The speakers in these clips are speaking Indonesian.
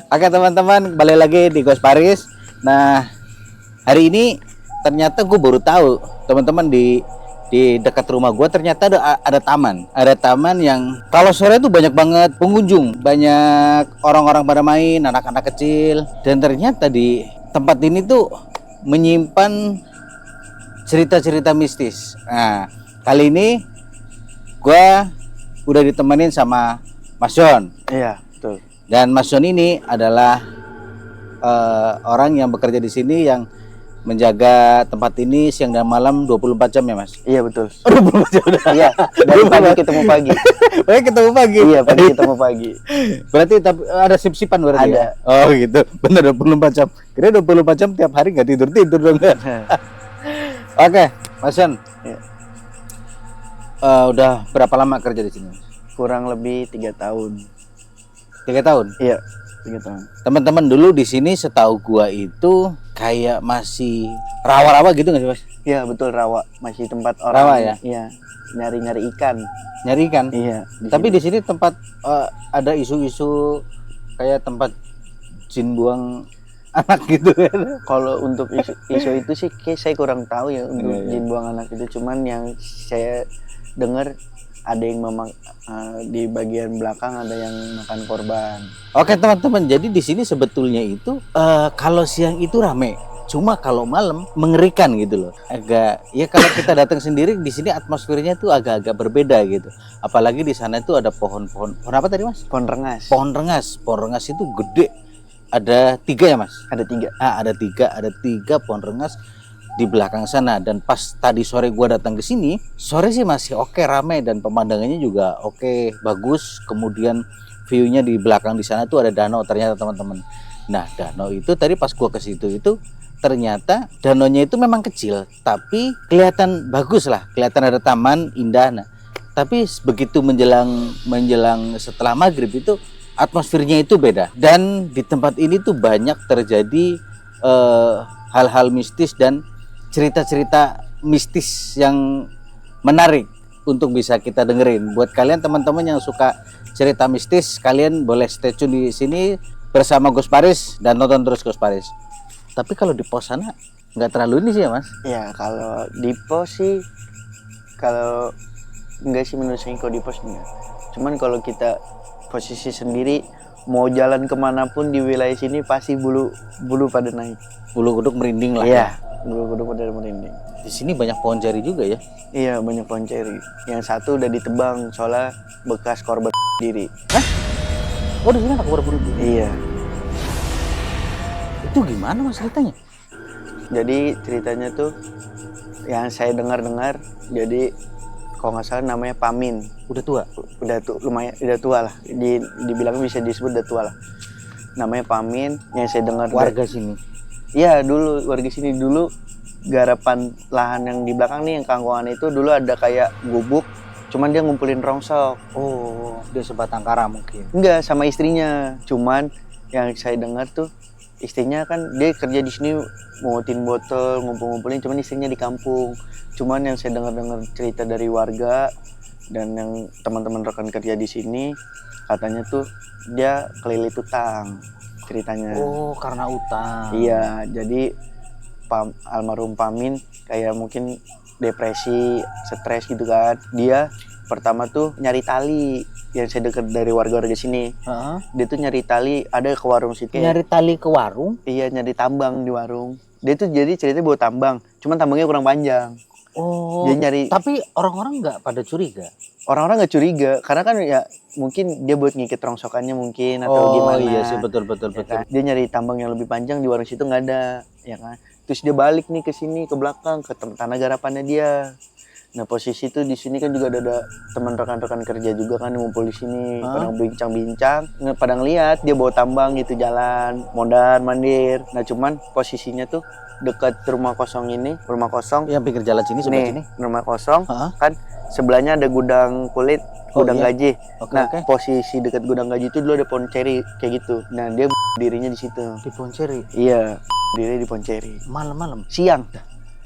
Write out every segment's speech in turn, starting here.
Oke teman-teman, kembali lagi di Ghost Paris. Nah, hari ini ternyata gue baru tahu teman-teman di dekat rumah gue ternyata ada taman yang kalau sore itu banyak banget pengunjung, banyak orang-orang pada main, anak-anak kecil, dan ternyata di tempat ini tuh menyimpan cerita-cerita mistis. Nah, kali ini gue udah ditemenin sama Mas John. Iya, betul. Dan Mas John ini adalah orang yang bekerja di sini yang menjaga tempat ini siang dan malam 24 jam ya, Mas? Iya, betul. Oh, 24 jam udah. Iya, dari pagi ketemu pagi. Oke, ketemu pagi. Iya, pagi ketemu pagi. Berarti ada sip-sipan berarti Ada. ya? Oh, gitu. Bener 24 jam. Kira 24 jam tiap hari nggak tidur-tidur dong. Oke, Mas John. Iya. Udah berapa lama kerja di sini? Kurang lebih 3 tahun. 3 tahun. Iya, 3 tahun. Teman-teman dulu di sini setahu gua itu kayak masih rawa-rawa gitu nggak sih, Mas? Iya, betul, rawa. Masih tempat orang. Rawa ya? Iya, nyari-nyari ikan. Nyari ikan. Iya. Tapi di sini tempat ada isu-isu kayak tempat jin buang anak gitu kan. Kalau untuk isu itu sih kayak saya kurang tahu ya untuk Iya, iya. jin buang anak itu. Cuman yang saya dengar ada yang di bagian belakang ada yang makan korban. Oke teman-teman, jadi di sini sebetulnya itu kalau siang itu rame, cuma kalau malam mengerikan gitu loh. Agak ya kalau kita datang sendiri di sini atmosfernya tuh agak-agak berbeda gitu. Apalagi di sana itu ada pohon-pohon. Pohon apa tadi, Mas? Pohon rengas. Pohon rengas. Pohon rengas itu gede. Ada 3 ya, Mas? Ada 3. Ada tiga pohon rengas di belakang sana. Dan pas tadi sore gua datang ke sini, sore sih masih oke, ramai dan pemandangannya juga oke, bagus. Kemudian view-nya di belakang di sana tuh ada danau ternyata teman-teman. Nah, danau itu tadi pas gua ke situ itu ternyata danaunya itu memang kecil, tapi kelihatan bagus lah, kelihatan ada taman indah. Nah, tapi begitu menjelang setelah maghrib itu atmosfernya itu beda. Dan di tempat ini tuh banyak terjadi hal-hal mistis dan cerita-cerita mistis yang menarik untuk bisa kita dengerin. Buat kalian teman-teman yang suka cerita mistis, kalian boleh stay tune di sini bersama Ghost Paris dan nonton terus Ghost Paris. Tapi kalau di pos sana nggak terlalu ini sih ya, Mas? Ya, kalau di pos sih, kalau enggak sih menurut saya kalau di pos enggak. Cuman kalau kita posisi sendiri, mau jalan kemanapun di wilayah sini pasti bulu pada naik. Bulu kuduk merinding lah. Iya, Ya. bulu pada merinding. Di sini banyak pohon ceri juga ya. Iya, banyak pohon ceri. Yang satu udah ditebang soalnya bekas korban diri. Oh, di sini ada kubur bulu. Iya. Itu gimana Mas ceritanya? Jadi ceritanya tuh yang saya dengar, jadi kalau nggak salah namanya Pamin. Udah tua. Lumayan udah tua lah. Dibilang bisa disebut udah tua lah. Namanya Pamin yang saya dengar Warga sini. Iya, dulu warga sini dulu garapan lahan yang di belakang nih yang kangkungan itu dulu ada kayak gubuk, cuman dia ngumpulin rongsok. Oh, dia sebatang kara mungkin. Enggak, sama istrinya. Cuman yang saya dengar tuh istrinya kan dia kerja di sini mungutin botol, ngumpulin, cuman istrinya di kampung. Cuman yang saya dengar cerita dari warga dan yang teman-teman rekan kerja di sini katanya tuh dia kelilit utang ceritanya. Oh, karena utang. Iya, jadi almarhum Pamin kayak mungkin depresi, stres gitu kan. Dia pertama tuh nyari tali, yang saya dengar dari warga-warga sini. Dia tuh nyari tali, ada ke warung situ. Nyari tali ke warung? Iya, nyari tambang di warung. Dia tuh jadi ceritanya bawa tambang, cuman tambangnya kurang panjang. Oh, Dia nyari. tapi orang-orang nggak pada curiga? Orang-orang nggak curiga, karena kan ya mungkin dia buat ngikit rongsokannya mungkin atau gimana. Oh iya sih, betul. Ya kan? Dia nyari tambang yang lebih panjang di warung situ nggak ada, ya kan. Terus dia balik nih ke sini ke belakang ke tanah garapannya dia. Nah posisi tuh di sini kan juga ada teman rekan-rekan kerja juga kan ngumpul di sini, pada bincang-bincang, pada ngeliat dia bawa tambang gitu jalan, mondar mandir. Nah cuman posisinya tuh dekat rumah kosong ini, rumah kosong. Yang pinggir jalan sini sebelah sini. Rumah kosong kan sebelahnya ada gudang kulit, gudang gaji. Oke. Posisi dekat gudang gaji itu dulu ada pohon ceri kayak gitu. Nah dia dirinya di situ. Di pohon ceri. Iya, diri di pohon ceri. Malam-malam. Siang.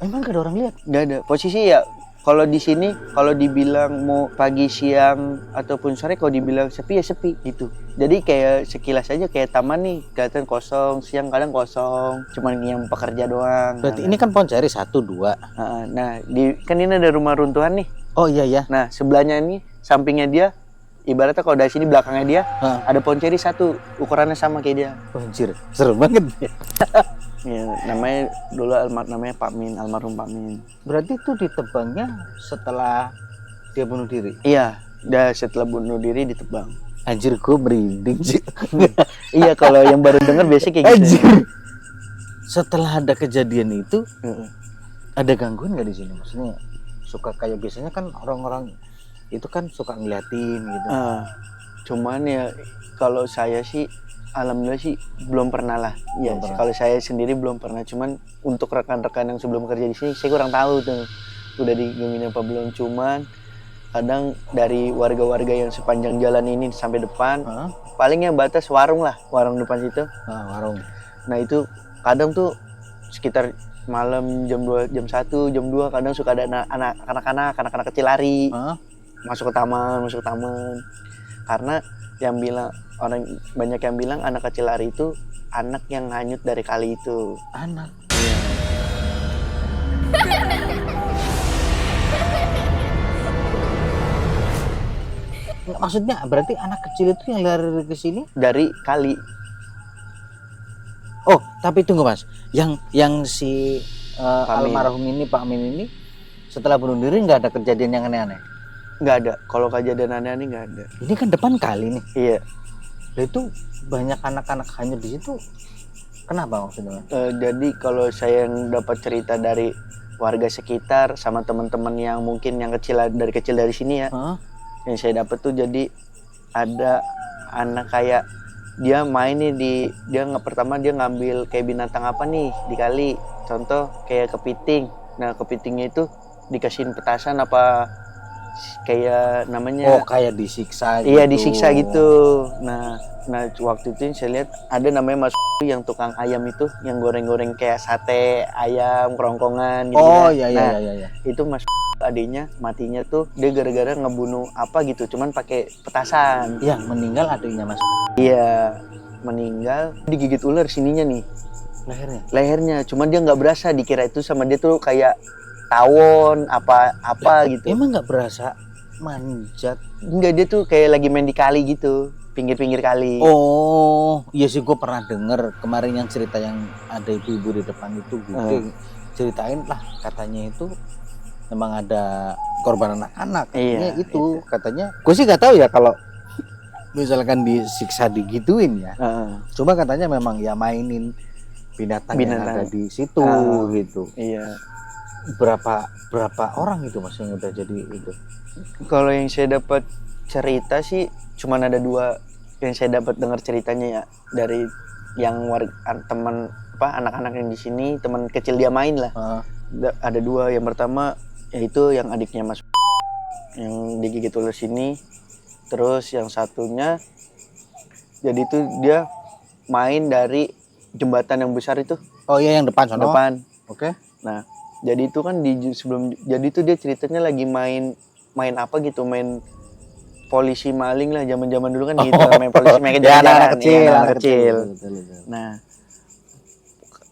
Emang gak ada orang lihat? Nggak ada. Posisi ya Kalau di sini kalau dibilang mau pagi, siang ataupun sore, kalau dibilang sepi ya sepi gitu. Jadi kayak sekilas aja kayak taman nih, kelihatan kosong, siang kadang kosong, cuman yang pekerja doang. Berarti ini kan Poncari 1, 2. Nah, kan ini ada rumah runtuhan nih. Oh iya ya. Nah, sebelahnya ini, sampingnya dia, ibaratnya kalau dari sini belakangnya dia, ada pohon ceri 1, ukurannya sama kayak dia. Anjir, seru banget ya. Ya, namanya dulu namanya Pak Min, almarhum Pak Min. Berarti itu ditebangnya setelah dia bunuh diri? Iya, udah setelah bunuh diri ditebang. Anjir, gue merinding sih. Iya, kalau yang baru denger biasanya kayak gitu. Anjir. Setelah ada kejadian itu, ada gangguan nggak di sini? Maksudnya suka kayak biasanya kan orang-orang itu kan suka ngeliatin gitu. Cuman ya kalau saya sih alhamdulillah sih belum pernah lah. Ya, kalau saya sendiri belum pernah. Cuman untuk rekan-rekan yang sebelum kerja di sini, saya kurang tahu tuh udah digangguin apa belum. Cuman kadang dari warga-warga yang sepanjang jalan ini sampai depan, palingnya batas warung lah, warung depan situ. Warung. Nah itu kadang tuh sekitar malam jam 2, jam 1, jam 2 kadang suka ada anak-anak kecil lari masuk ke taman. Karena yang bilang banyak yang bilang anak kecil lari itu anak yang hanyut dari kali itu. Anak. Iya. Maksudnya berarti anak kecil itu yang lari ke sini dari kali. Oh, tapi tunggu Mas. Yang si almarhum ini, Pak Amin ini, setelah bunuh diri nggak ada kejadian yang aneh-aneh? Nggak ada. Kalau kejadian aneh-aneh nggak ada. Ini kan depan kali nih. Iya. Itu banyak anak-anak hanyut di situ. Kenapa maksudnya? Jadi kalau saya yang dapat cerita dari warga sekitar sama teman-teman yang mungkin yang dari kecil dari sini ya, yang saya dapat tuh jadi ada anak kayak dia main nih pertama dia ngambil kayak binatang apa nih di kali, contoh kayak kepiting. Nah kepitingnya itu dikasihin petasan apa kayak namanya kayak disiksa gitu. Iya disiksa gitu. Nah waktu itu saya lihat ada namanya Mas yang tukang ayam itu yang goreng-goreng kayak sate ayam kerongkongan gitu. Iya. Itu Mas adiknya matinya tuh dia gara-gara ngebunuh apa gitu, cuman pakai petasan. Yang meninggal adiknya Mas. Iya, meninggal digigit ular sininya nih. Lehernya, cuman dia nggak berasa, dikira itu sama dia tuh kayak tawon apa gitu. Emang nggak berasa manjat? Enggak, dia tuh kayak lagi main di kali gitu, pinggir-pinggir kali. Oh, iya sih gue pernah denger kemarin yang cerita yang ada ibu-ibu di depan itu gue ceritain lah, katanya itu memang ada korban anak-anak. Iya, itu katanya. Gue sih nggak tahu ya kalau misalkan disiksa digituin ya. Coba katanya memang ya mainin binatang yang ada di situ gitu. Iya. Berapa orang itu Mas yang udah jadi itu? Kalau yang saya dapat cerita sih cuman ada 2 yang saya dapat dengar ceritanya ya, dari yang teman anak-anak yang di sini, teman kecil dia main lah. Ada 2, yang pertama yaitu yang adiknya Mas yang digigit ular sini, terus yang satunya jadi itu dia main dari jembatan yang besar itu. Oh iya yang depan sana. Oke. Nah, jadi itu kan jadi itu dia ceritanya lagi main apa gitu, main polisi maling lah, zaman-zaman dulu kan gitu, main polisi main anak kecil.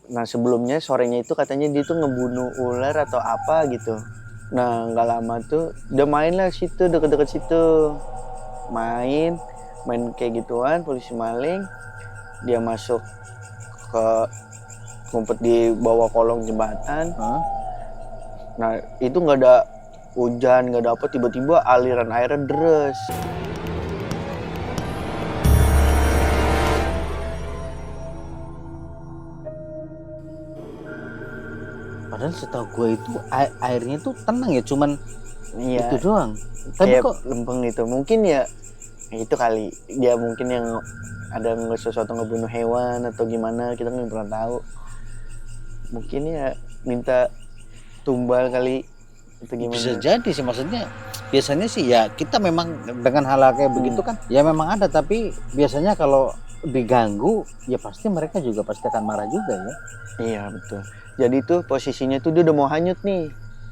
Nah sebelumnya sorenya itu katanya dia tuh ngebunuh ular atau apa gitu. Nah nggak lama tuh dia main lah situ, deket-deket situ, main kayak gituan, polisi maling. Dia masuk ke ngumpet di bawah kolong jembatan. Nah itu nggak ada hujan, nggak ada apa, tiba-tiba aliran airnya deres. Padahal setahu gue itu airnya tuh tenang ya, cuman itu doang. Tapi kayak kok lempeng itu, mungkin ya itu kali dia mungkin yang ada sesuatu ngebunuh hewan atau gimana, kita nggak pernah tahu. Mungkin ya minta tumbal kali atau gimana. Bisa jadi sih, maksudnya biasanya sih ya kita memang dengan hal kayak begitu kan ya memang ada, tapi biasanya kalau diganggu ya pasti mereka juga pasti akan marah juga ya. Iya betul. Jadi tuh posisinya tuh dia udah mau hanyut nih,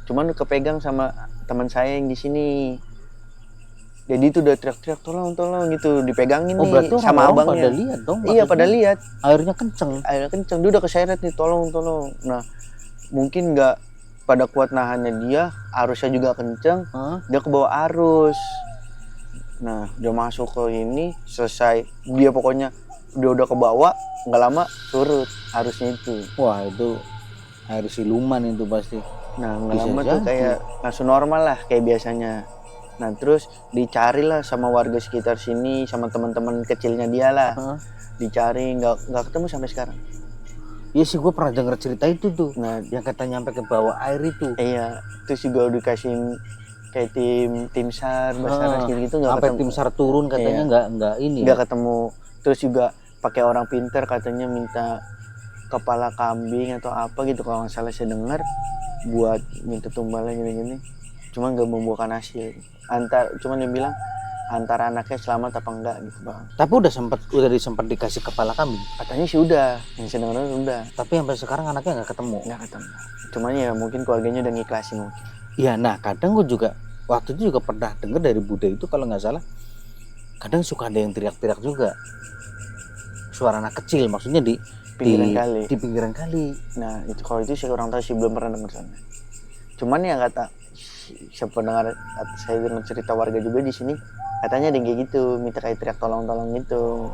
cuman kepegang sama teman saya yang di sini. Jadi itu udah teriak-teriak tolong gitu, dipegangin Oh, nih berarti sama orang-orang abangnya. pada lihat dong. Iya, pada maksudnya lihat. airnya kenceng. Airnya kenceng, dia udah keseret nih, tolong. Nah, mungkin nggak pada kuat nahannya dia, arusnya juga kenceng, Hah? dia ke bawah arus. Nah, dia masuk ke ini, selesai. Dia pokoknya dia udah ke bawah, nggak lama surut arusnya itu. Wah, itu air siluman itu pasti. Nah, nggak Bisa lama tuh jadi. kayak langsung normal lah kayak biasanya. Nah, terus dicari lah sama warga sekitar sini, sama teman-teman kecilnya dia lah. Hah? Dicari, nggak ketemu sampai sekarang. Iya sih, gue pernah denger cerita itu tuh. Nah, Yang katanya sampai ke bawah air itu. iya, terus juga udah dikasih kayak tim SAR, Basarnas gitu nggak Sampai ketemu. tim SAR turun katanya Iya. nggak ini. Nggak ketemu. Terus juga pakai orang pinter katanya minta kepala kambing atau apa gitu kalau nggak salah saya dengar buat minta tumbalnya gini-gini. Cuma nggak membuahkan hasil. Cuman dia bilang antara anaknya selamat apa enggak gitu bang. Tapi udah sempat dikasih kepala kambing. Katanya sih udah, yang saya dengar udah. Tapi sampai sekarang anaknya nggak ketemu. Nggak ketemu. Cuman ya mungkin keluarganya udah ngiklasin mungkin. Iya, nah kadang gue juga waktu itu juga pernah dengar dari Buddha itu kalau nggak salah, kadang suka ada yang teriak-teriak juga. Suara anak kecil, maksudnya di pinggiran kali. Nah itu kalau itu saya kurang tahu sih, belum pernah dengar sana. Cuman yang kata siapa dengar, saya dengar cerita warga juga di sini, katanya ada yang kayak gitu, minta kayak teriak tolong gitu.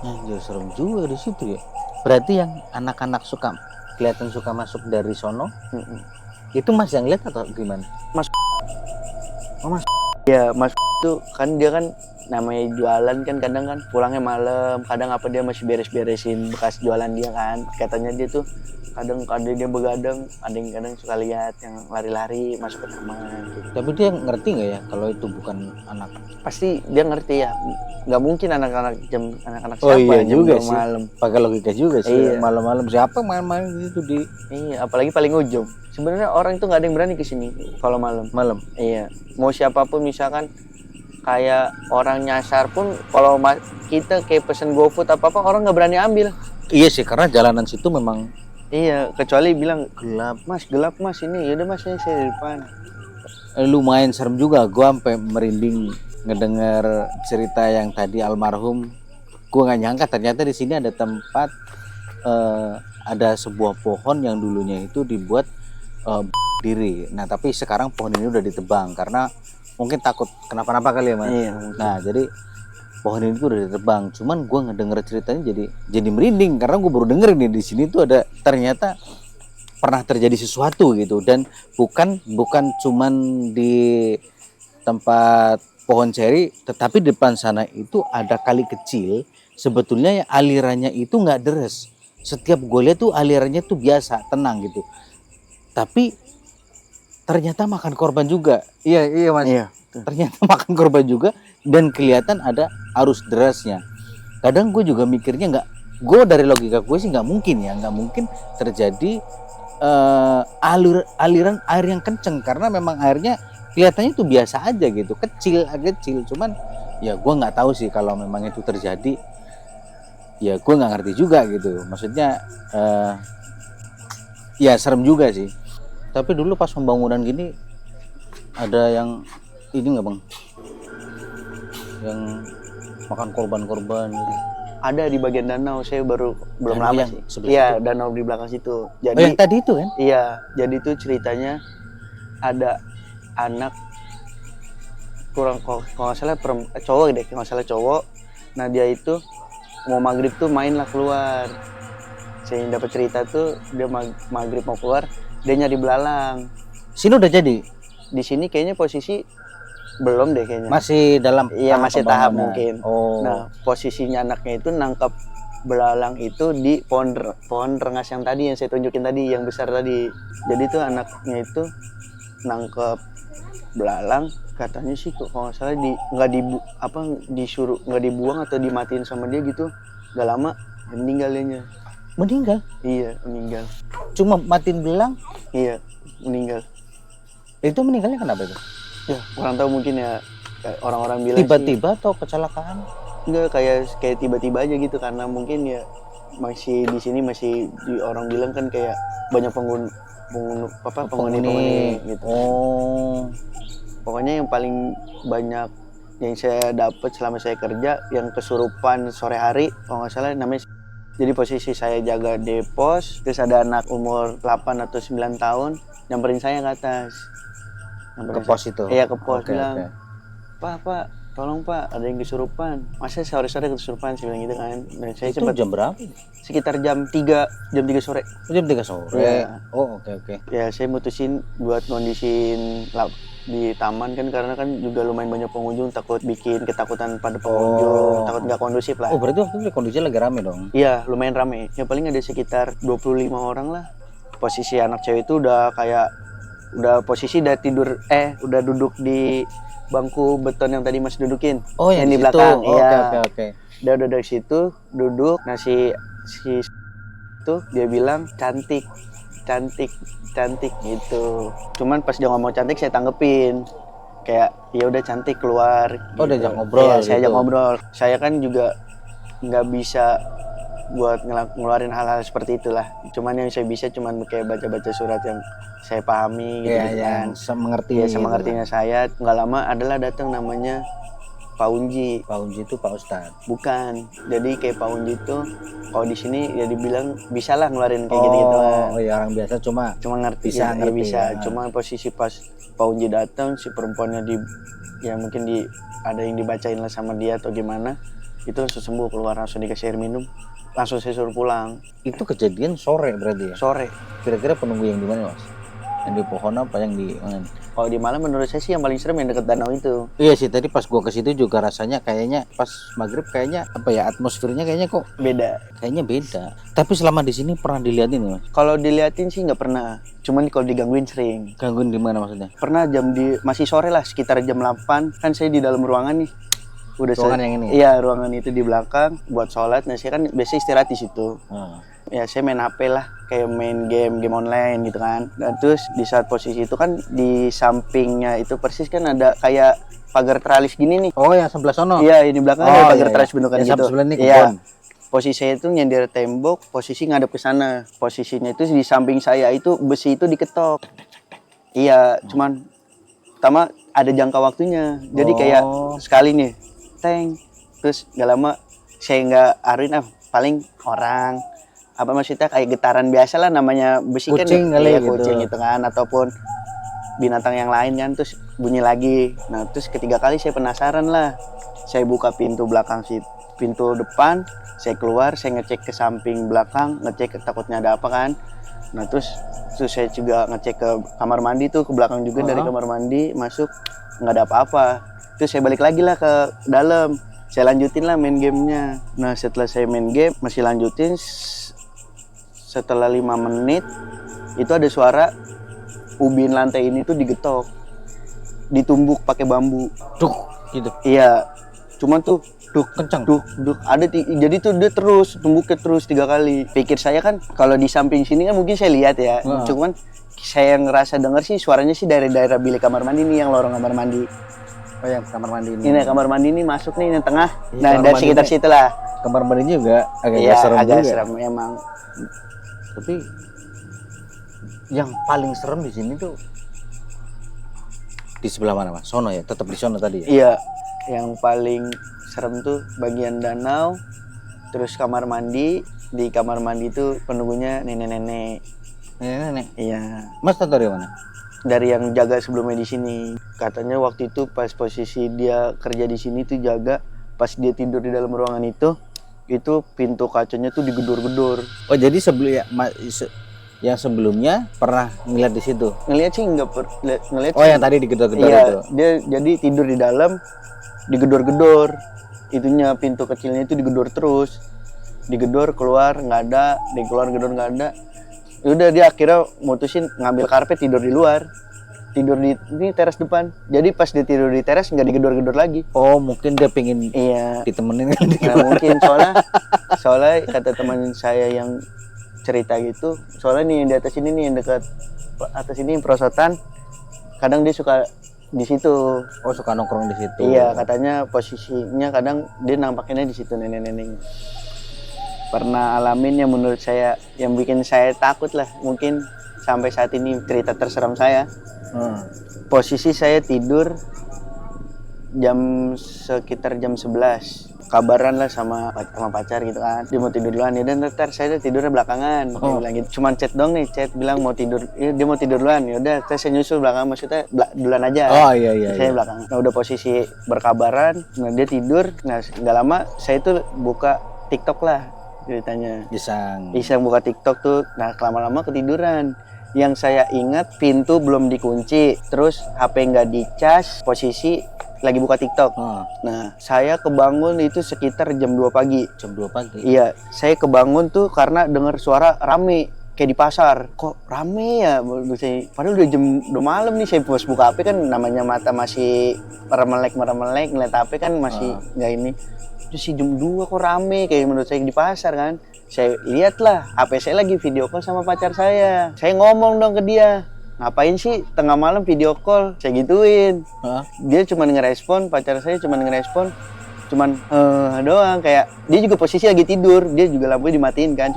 Anjir, serem juga di situ ya. Berarti yang anak-anak kelihatan suka masuk dari sono, itu Mas yang lihat atau gimana? Mas. Oh, Mas. Ya Mas itu kan dia kan namanya jualan kan, kadang kan pulangnya malam, kadang apa dia masih beres-beresin bekas jualan dia kan. Katanya dia tuh kadang dia begadang, ada yang kadang suka lihat yang lari-lari masuk ke taman gitu. Tapi dia ngerti nggak ya kalau itu bukan anak? Pasti dia ngerti ya, nggak mungkin anak-anak siapa iya jam juga 2 sih. malam. Pakai logika juga sih. Iya. Malam-malam siapa main-main gitu di Iya, apalagi paling ujung. Sebenarnya orang itu nggak ada yang berani kesini kalau malam. Iya, mau siapapun misalkan kayak orang nyasar pun kalau kita kayak pesen GoFood apa orang nggak berani ambil. Iya sih, karena jalanan situ memang Iya, kecuali bilang gelap. gelap mas ini, yaudah mas ini saya di depan. Lumayan serem juga, gue sampai merinding ngedenger cerita yang tadi almarhum. Gue nggak nyangka ternyata di sini ada tempat, ada sebuah pohon yang dulunya itu dibuat diri. Nah tapi sekarang pohon ini udah ditebang karena mungkin takut kenapa-napa kali ya mas. Iya. Nah jadi pohon ini tuh udah ditebang. Cuman gue ngedenger ceritanya jadi merinding karena gue baru denger nih di sini tuh ada ternyata pernah terjadi sesuatu gitu, dan bukan cuman di tempat pohon ceri, tetapi di depan sana itu ada kali kecil. Sebetulnya ya alirannya itu nggak deres. Setiap gue lihat tuh alirannya tuh biasa, tenang gitu. Tapi ternyata makan korban juga. Iya mas. Iya. Ternyata makan korban juga dan kelihatan ada arus derasnya. Kadang gue juga mikirnya gue dari logika gue sih nggak mungkin terjadi aliran air yang kenceng, karena memang airnya kelihatannya itu biasa aja gitu, kecil. Cuman ya gue nggak tahu sih kalau memang itu terjadi, ya gue nggak ngerti juga gitu. Maksudnya ya serem juga sih. Tapi dulu pas pembangunan gini ada yang ini nggak bang, yang makan korban gitu? Ada di bagian danau, saya belum Danau lama yang sih. sebelah Iya, situ? danau di belakang situ. Jadi Oh yang tadi itu kan? iya, jadi itu ceritanya ada anak kalau nggak salah cowok deh, kalau nggak salah cowok. Nah dia itu mau maghrib tuh main lah keluar. Saya dapat cerita tuh dia maghrib mau keluar, dia nyari belalang. Sini udah jadi? Di sini kayaknya posisi belum deh kayaknya. Masih dalam Iya masih tahap pembangunan. mungkin. Oh. Nah posisinya anaknya itu nangkap belalang itu di pohon rengas yang tadi yang saya tunjukin tadi, yang besar tadi. Jadi tuh anaknya itu nangkep belalang, katanya sih kalau nggak salah disuruh nggak dibuang atau dimatiin sama dia gitu. Gak lama meninggal dianya. Meninggal? Iya meninggal. Cuma matiin belang? Iya meninggal. Itu meninggalnya kenapa itu? Ya kurang tahu, mungkin ya orang-orang bilang Tiba-tiba atau kecelakaan? Enggak, kayak tiba-tiba aja gitu, karena mungkin ya masih di sini orang bilang kan kayak banyak penghuni gitu. Oh. Pokoknya yang paling banyak yang saya dapat selama saya kerja yang kesurupan sore hari kalau nggak salah namanya. Jadi posisi saya jaga di pos, terus ada anak umur 8 atau 9 tahun nyamperin saya ke atas. Ke pos itu? Iya, ke pos. Oke, Bilang, Pak, tolong Pak, ada yang kesurupan. Masa sore-sore kesurupan, saya bilang gitu kan. Dan saya Itu sempat jam berapa? sekitar jam 3 sore. Jam 3 sore. Iya. Oh, oke. Ya, saya mutusin buat ngondisin di taman kan karena kan juga lumayan banyak pengunjung, takut bikin ketakutan pada pengunjung, takut nggak kondusif lah. Oh, berarti waktu itu kondisinya lagi rame dong? Iya, lumayan rame. Ya paling ada sekitar 25 orang lah. Posisi anak cewek itu udah posisi udah tidur, udah duduk di bangku beton yang tadi Mas dudukin. Oh, yang di situ. belakang. Oh, Iya. Oke. Udah duduk situ, duduk. Nah si itu dia bilang cantik gitu. Cuman pas dia ngomong cantik saya tanggepin kayak ya udah cantik keluar. Oh, gitu. diajak ngobrol. Iya, gitu. saya ajak ngobrol. Saya kan juga nggak bisa buat ngeluarin hal-hal seperti itulah. Cuman yang saya bisa cuman kayak baca-baca surat yang saya pahami gitu, Iya, kan. semengerti. Ya semengertinya saya. Nggak lama adalah datang namanya Pak Unji. Pak Unji itu Pak Ustadz. Bukan. Jadi kayak Pak Unji itu kalau di sini ya dibilang bisa lah ngeluarin kayak gitu-gituan. Oh, iya orang biasa cuma Ngerti bisa ya, ngerti. bisa. Ya. Cuma posisi pas Pak Unji datang si perempuannya mungkin ada yang dibacain lah sama dia atau gimana. Itu langsung sembuh, keluar langsung dikasih air minum. Langsung saya suruh pulang. Itu kejadian sore berarti ya? Sore. Kira-kira penunggu yang di mana, Mas? Yang di pohon apa yang di mana? Kalau di malam menurut saya sih yang paling serem yang dekat danau itu. Iya sih, tadi pas gua ke situ juga rasanya kayaknya pas maghrib kayaknya apa ya, atmosfernya kayaknya kok Beda. kayaknya beda. Tapi selama di sini pernah diliatin nggak, Mas? Kalau diliatin sih nggak pernah. Cuman kalau digangguin sering. Gangguin di mana maksudnya? Pernah masih sore lah sekitar jam 8 kan saya di dalam ruangan nih. Ruangan yang ini? Iya, ruangan itu di belakang buat sholat. Nah saya kan biasanya istirahat di situ. Ya saya main HP lah, kayak main game online gitu kan. Dan terus di saat posisi itu kan di sampingnya itu persis kan ada kayak pagar teralis gini nih. Oh, yang sebelah sono? Iya, ini belakang ada pagar teralis bentukan yang gitu. Sebelah ini Iya. kebun. Posisi saya itu nyender tembok, posisi ngadep ke sana. Posisinya itu di samping saya itu besi itu diketok. Iya, cuman pertama ada jangka waktunya. Jadi kayak sekali nih, teng. Terus gak lama saya nggak aruin paling orang apa maksudnya kayak getaran biasa lah namanya besi Kucing kan kali ya, gitu. kucing gitu kan ataupun binatang yang lain kan terus bunyi lagi. Nah terus ketiga kali saya penasaran lah, saya buka pintu belakang pintu depan, saya keluar, saya ngecek ke samping belakang, ngecek takutnya ada apa kan. Nah terus saya juga ngecek ke kamar mandi tuh ke belakang juga. Dari kamar mandi masuk nggak ada apa-apa. Terus saya balik lagi lah ke dalam, saya lanjutin lah main gamenya. Nah setelah saya main game masih lanjutin. Setelah 5 menit itu ada suara ubin lantai ini tuh digetok, ditumbuk pakai bambu. Duk gitu. Iya, cuman tuh kencang. Duk ada jadi tuh dia terus tumbuknya terus 3 kali. Pikir saya kan kalau di samping sini kan mungkin saya lihat ya, cuman saya ngerasa dengar sih suaranya sih dari daerah bilik kamar mandi nih, yang lorong kamar mandi. Oh, yang kamar mandi ini. Ini kamar mandi ini masuk nih yang tengah. Iya, Nah dari sekitar situ lah. Kamar mandinya juga Iya, serem agak juga. serem emang. Tapi yang paling serem di sini tuh di sebelah mana, Mas? Sono ya, tetap di sono tadi ya? Iya, yang paling serem tuh bagian danau, terus kamar mandi. Di kamar mandi itu penunggunya nenek-nenek. Nenek. Iya. Mas tahu dari mana? Dari yang jaga sebelumnya di sini. Katanya waktu itu pas posisi dia kerja di sini tuh jaga, pas dia tidur di dalam ruangan itu pintu kacanya tuh digedor-gedor. Oh, jadi yang sebelumnya pernah ngeliat di situ? Ngeliat sih nggak ngeliat. Oh, yang tadi digedor-gedor iya, itu? Dia jadi tidur di dalam, digedor-gedor. Itunya pintu kecilnya itu digedor terus. Digedor keluar nggak ada, keluar gedor nggak ada. Udah dia akhirnya mutusin ngambil karpet tidur di luar. Tidur di ini teras depan. Jadi pas dia tidur di teras nggak digedor-gedor lagi. Oh, mungkin dia pengen ditemenin kan? Nah, mungkin soalnya kata teman saya yang cerita gitu, soalnya nih yang di atas ini nih yang dekat atas ini perosotan, kadang dia suka di situ. Oh, suka nongkrong di situ. Iya, katanya posisinya kadang dia nampaknya di situ nenek-nenek. Pernah alamin yang menurut saya yang bikin saya takut lah, mungkin sampai saat ini cerita terseram saya. Hmm. Posisi saya tidur sekitar jam 11. Kabaran lah sama pacar gitu kan, dia mau tidur duluan ya, dan ntar saya tidurnya belakangan. Dia bilang gitu, cuman chat dong nih, chat bilang mau tidur, ya, dia mau tidur duluan, ya udah saya nyusul belakang, maksudnya duluan aja. Oh iya. Saya belakangan. Nah udah posisi berkabaran, nah dia tidur, nah nggak lama saya tuh buka TikTok lah ceritanya. Iseng buka TikTok tuh, nah lama-lama ketiduran. Yang saya ingat pintu belum dikunci, terus HP nggak dicas, posisi lagi buka TikTok. Nah, saya kebangun itu sekitar jam 2 pagi. Jam 2 pagi? Iya, saya kebangun tuh karena dengar suara rame. Kayak di pasar. Kok rame ya? Padahal udah malam nih, saya pas buka HP kan namanya mata masih meremelek, ngeliat HP kan masih nggak ini. Terus si jam 2 kok rame, kayak menurut saya di pasar kan. Saya lihatlah, HP saya lagi video call sama pacar saya. Saya ngomong dong ke dia, ngapain sih tengah malam video call? Saya gituin. Dia cuma ngerespon, pacar saya cuma ngerespon, doang, kayak dia juga posisi lagi tidur, dia juga lampunya dimatiin kan,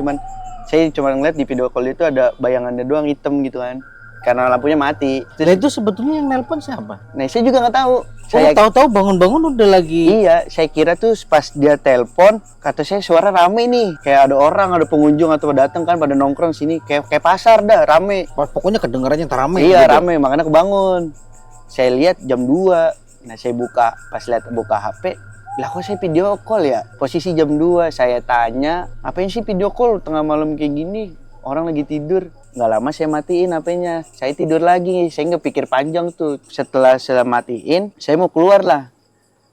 saya cuma ngeliat di video call itu ada bayangannya doang hitam gitu kan, karena lampunya mati. Nah itu sebetulnya yang nelpon siapa? Nah saya juga nggak tahu. Saya tahu-tahu bangun-bangun udah lagi. Iya, saya kira tuh pas dia telepon, kata saya suara rame nih, kayak ada orang, ada pengunjung atau datang kan pada nongkrong sini, kayak pasar dah, rame. Pokoknya kedengarannya rame. Iya gitu. Rame, makanya kebangun. Saya lihat jam 2, nah saya buka HP, lah kok saya video call ya? Posisi jam 2, saya tanya, ngapain sih video call tengah malam kayak gini? Orang lagi tidur. Nggak lama saya matiin HP-nya, saya tidur lagi, saya nggak pikir panjang tuh. Setelah saya matiin, saya mau keluar lah.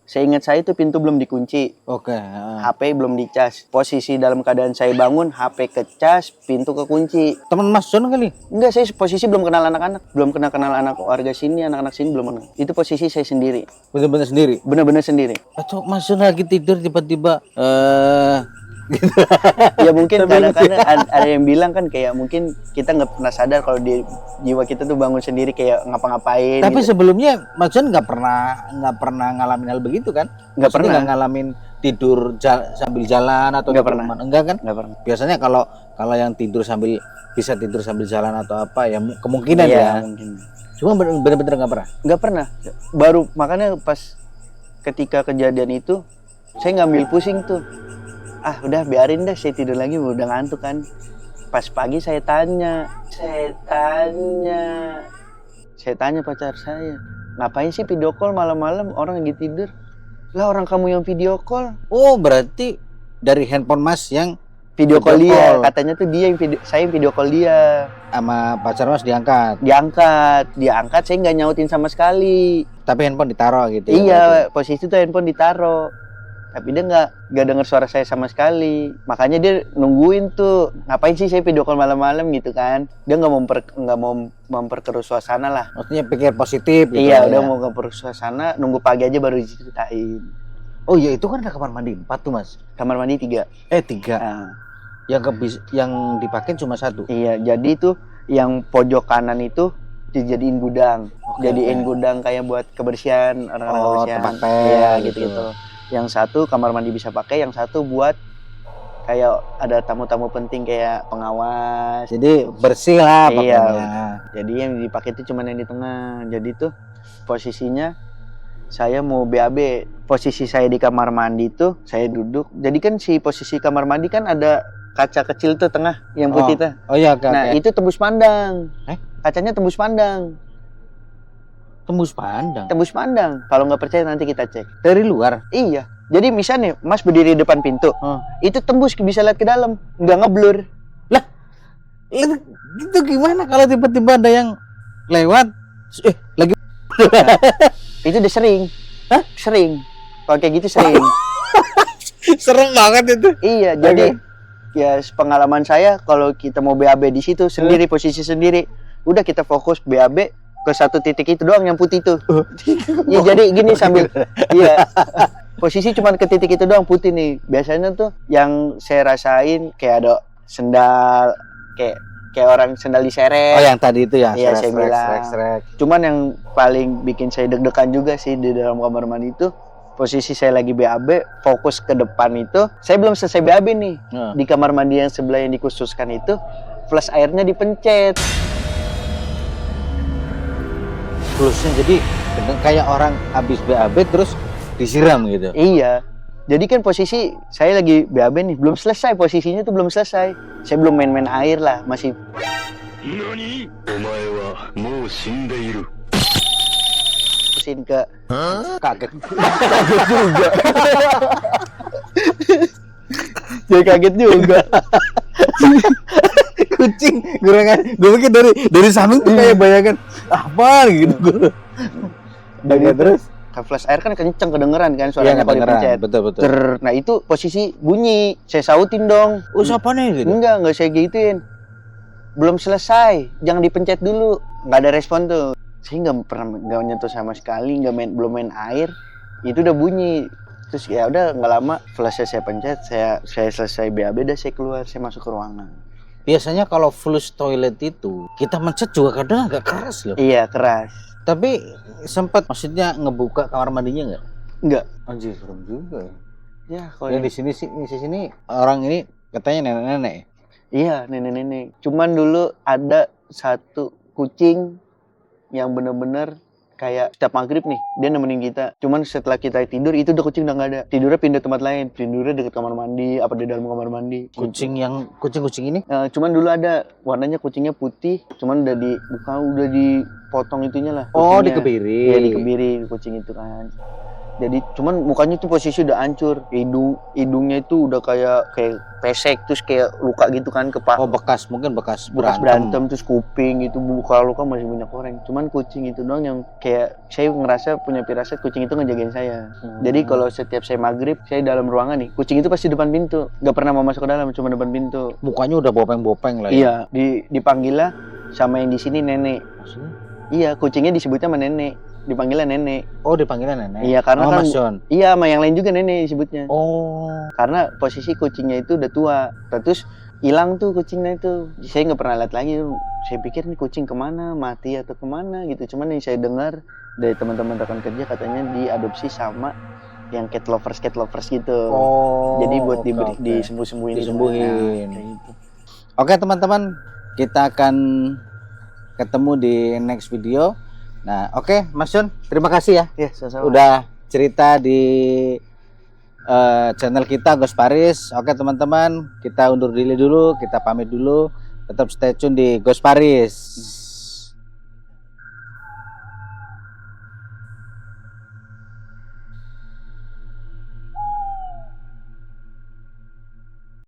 Saya ingat saya itu pintu belum dikunci. Oke. HP belum dicas. Posisi dalam keadaan saya bangun, HP kecas, pintu kekunci. Teman Mas John kali? Enggak, saya posisi belum kenal anak-anak. Belum kenal anak warga sini, anak-anak sini belum kenal. Itu posisi saya sendiri. Bener-bener sendiri? Bener-bener sendiri. Atau Mas John lagi tidur tiba-tiba gitu. Ya mungkin kadang-kadang ada yang bilang kan kayak mungkin kita nggak pernah sadar kalau di jiwa kita tuh bangun sendiri kayak ngapa-ngapain. Tapi gitu. Sebelumnya Mas John nggak pernah ngalamin hal begitu kan? Nggak pernah ngalamin tidur sambil jalan atau nggak pernah. Enggak kan? Nggak pernah. Biasanya kalau yang bisa tidur sambil jalan atau apa ya kemungkinan ya. Mungkin. Cuma bener-bener nggak pernah. Nggak pernah. Baru makanya pas ketika kejadian itu saya ngambil pusing tuh. Udah biarin deh, saya tidur lagi, udah ngantuk kan. Pas pagi saya tanya pacar saya, ngapain sih video call malam-malam orang lagi tidur? Lah orang kamu yang video call. Oh berarti dari handphone Mas yang video call dia, katanya tuh dia yang saya video call dia. Sama pacar Mas diangkat, saya nggak nyautin sama sekali. Tapi handphone ditaruh gitu. Iya, posisi tuh handphone ditaruh. Tapi dia nggak dengar suara saya sama sekali. Makanya dia nungguin tuh, ngapain sih saya video call malam-malam gitu kan. Dia nggak mau memperkeruh suasana lah. Maksudnya pikir positif gitu. Iya, udah mau memperkeruh suasana, nunggu pagi aja baru diceritain. Oh iya, itu kan ada kamar mandi 4 tuh Mas. Kamar mandi 3. 3. Nah. Yang dipakai cuma 1. Iya, jadi itu yang pojok kanan itu dijadiin gudang. Gudang kayak buat kebersihan, orang-orang kebersihan. Tempat iya, gitu. Yang satu kamar mandi bisa pakai, yang satu buat kayak ada tamu-tamu penting kayak pengawas. Jadi bersih lah pokoknya. Iya. Jadi yang dipakai itu cuma yang di tengah. Jadi tuh posisinya saya mau BAB. Posisi saya di kamar mandi tuh saya duduk. Jadi kan si posisi kamar mandi kan ada kaca kecil tuh tengah yang putih tuh. Oh iya, okay, nah, itu tembus pandang. Kacanya tembus pandang. Tembus pandang. Kalau nggak percaya nanti kita cek. Dari luar? Iya. Jadi misalnya Mas berdiri di depan pintu, itu tembus bisa lihat ke dalam, nggak ngeblur. Lah, itu gimana kalau tiba-tiba ada yang lewat? Lagi. Itu udah sering. Sering. Kalau kayak gitu sering. Serem banget itu. Iya. Jadi ya pengalaman saya kalau kita mau BAB di situ sendiri, posisi sendiri, udah kita fokus BAB ke satu titik itu doang yang putih tuh. Ya jadi gini sambil posisi cuma ke titik itu doang putih nih. Biasanya tuh yang saya rasain kayak ada sendal kayak orang sendal diseret. Oh yang tadi itu ya. Iya saya bilang. Cuman yang paling bikin saya deg-degan juga sih di dalam kamar mandi itu posisi saya lagi BAB, fokus ke depan itu. Saya belum selesai BAB nih. Di kamar mandi yang sebelah yang dikhususkan itu flash airnya dipencet. flusnya jadi kayak orang habis BAB terus disiram gitu. Iya. Jadi kan posisi saya lagi BAB nih, belum selesai posisinya tuh belum selesai. Saya belum main-main air lah, masih. Nani? Omae wa mou shindeiru. Pusin ke Kaget. kaget juga. Jadi kaget juga. Kucing, gue pikir dari samping tuh kayak bayangan apa gitu. Dan terus kan flash air kan kenceng kedengeran kan iya suaranya kalau dipencet. betul. Nah itu posisi bunyi, saya sautin dong. Siapa nih gitu? Enggak saya gituin. Belum selesai, jangan dipencet dulu. Nggak ada respon tuh. Saya nggak nyentuh sama sekali, belum main air. Itu udah bunyi. Terus ya udah nggak lama, flashnya saya pencet, saya selesai BAB, dah saya keluar, saya masuk ke ruangan. Biasanya kalau flush toilet itu kita mencet juga kadang agak keras loh. Iya keras. Tapi sempat maksudnya ngebuka kamar mandinya nggak? Enggak. Anjir, serem juga. Ya kalau Yang di sini orang ini katanya nenek-nenek. iya nenek-nenek. Cuman dulu ada satu kucing yang bener-bener kayak setiap maghrib nih dia nemenin kita. Cuman setelah kita tidur itu udah kucing udah nggak ada. Tidurnya pindah tempat lain. Tidurnya deket kamar mandi, apa di dalam kamar mandi. Kucing ini? Cuman dulu ada warnanya kucingnya putih. Cuman udah dipotong itunya lah. Oh, kucingnya. dikebiri. Iya dikebiri kucing itu kan. Jadi cuman mukanya tuh posisi udah hancur. Hidungnya itu udah kayak pesek terus kayak luka gitu kan Oh, mungkin bekas berantem terus kuping itu luka masih banyak orang. Cuman kucing itu doang yang kayak saya ngerasa punya firasat kucing itu ngejagain saya. Jadi kalau setiap saya maghrib saya dalam ruangan nih, kucing itu pasti depan pintu. Gak pernah mau masuk ke dalam, cuma depan pintu. Mukanya udah bopeng-bopeng lah Iya, ya. dipanggil lah sama yang di sini nenek. Maksudnya? Iya, kucingnya disebutnya sama nenek. Dipanggilnya nenek. Oh, dipanggilnya nenek. Iya, karena kan Mas John. iya, sama yang lain juga nenek disebutnya. Oh. Karena posisi kucingnya itu udah tua. Terus hilang tuh kucingnya itu. Saya nggak pernah lihat lagi. Saya pikir nih kucing kemana, mati atau kemana gitu. Cuman yang saya dengar dari teman-teman rekan kerja katanya diadopsi sama yang cat lovers gitu. Oh. Jadi buat oke. disembuh-sembuhin. Disembuhin. Kayak gitu. Oke, teman-teman, kita akan ketemu di next video. Nah, oke, Mas John, terima kasih ya. Ya, sama-sama. Udah cerita di channel kita Ghost Paris. Oke teman-teman, kita undur diri dulu, kita pamit dulu. Tetap stay tune di Ghost Paris.